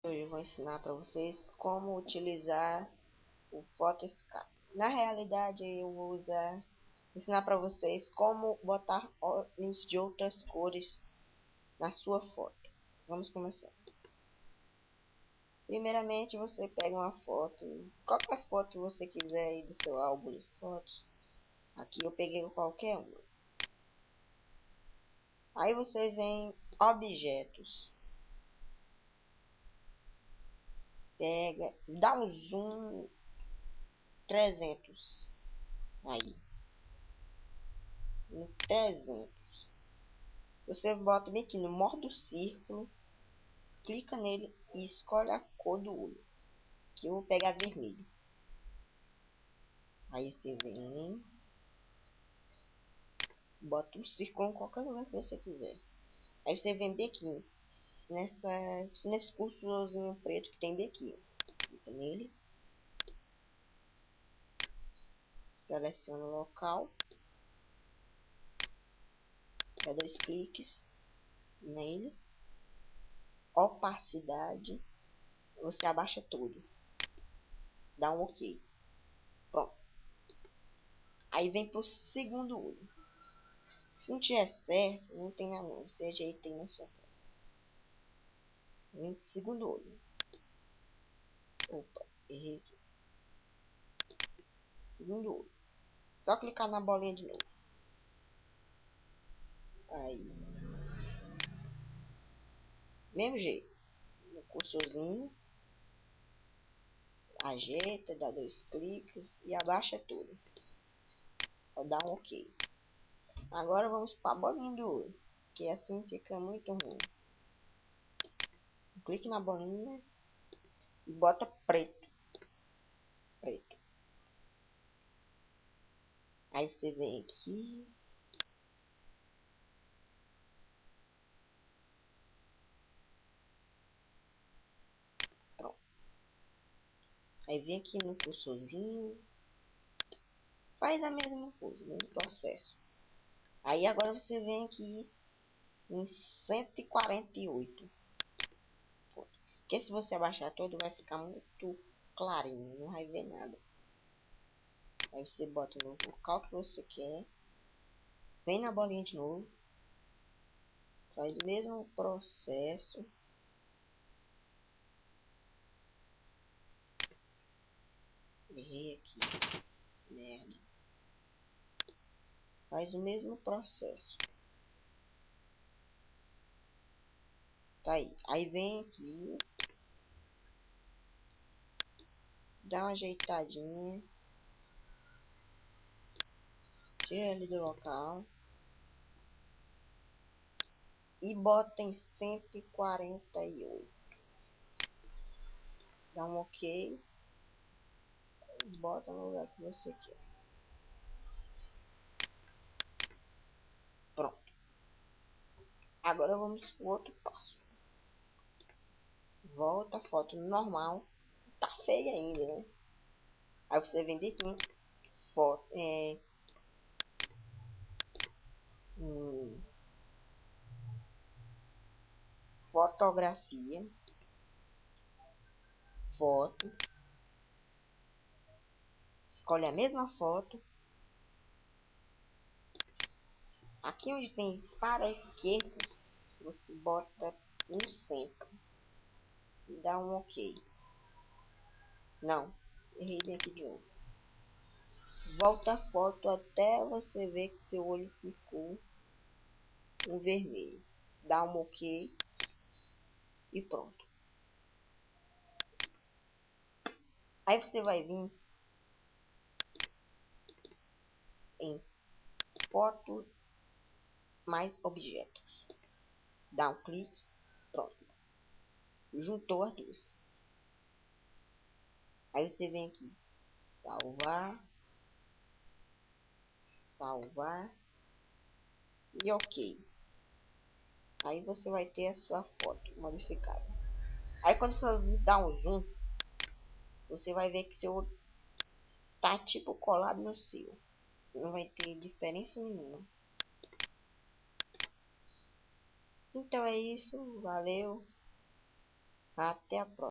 Hoje eu vou ensinar para vocês como utilizar o Photoshop. Na realidade, eu vou ensinar para vocês como botar olhos de outras cores na sua foto. Vamos começar. Primeiramente, você pega uma foto, qualquer foto que você quiser aí do seu álbum de fotos. Aqui eu peguei qualquer uma. Aí você vem objetos. Pega, dá um zoom 300 aí. No 300. Você bota bem aqui no modo círculo, clica nele e escolhe a cor do olho, que eu vou pegar vermelho. Aí você vem, bota um círculo em qualquer lugar que você quiser. Aí você vem bem aqui, nesse cursorzinho preto que tem bem aqui. Clica nele, seleciona o local, dá 2 cliques nele, opacidade, você abaixa tudo, dá um OK. Pronto. Aí vem pro segundo olho. Se não tiver certo, não tem nada não. Você ajeita aí na sua casa. Vem segundo olho. Opa, errei aqui. Segundo olho. Só clicar na bolinha de novo. Aí. Mesmo jeito. No cursorzinho. Ajeita, dá 2 cliques e abaixa tudo. Vou dar um OK. Agora vamos para a bolinha do olho. Que assim fica muito ruim. Clique na bolinha e bota preto. Preto. Aí você vem aqui. Pronto. Aí vem aqui no cursorzinho. Faz a mesma coisa, o mesmo processo. Aí agora você vem aqui em 148. Porque se você abaixar todo vai ficar muito clarinho, não vai ver nada. Aí você bota no local que você quer. Vem na bolinha de novo. Faz o mesmo processo. Errei aqui. Merda. Faz o mesmo processo. Tá aí. Aí vem aqui. Dá uma ajeitadinha. Tira ele do local. E bota em 148. Dá um OK. E bota no lugar que você quer. Pronto. Agora vamos para o outro passo. Volta a foto normal. Tá feia ainda, né? Aí você vem aqui. Foto. Fotografia. Foto. Escolhe a mesma foto. Aqui onde tem para a esquerda, você bota no centro. E dá um OK. Não. Errei bem aqui de novo. Volta a foto até você ver que seu olho ficou em vermelho. Dá um OK. E pronto. Aí você vai vir em foto mais objetos. Dá um clique. Pronto. Juntou as duas. Aí você vem aqui. Salvar. Salvar. E OK. Aí você vai ter a sua foto modificada. Aí quando for dar um zoom, você vai ver que seu tá tipo colado no seu. Não vai ter diferença nenhuma. Então é isso. Valeu. Até a próxima.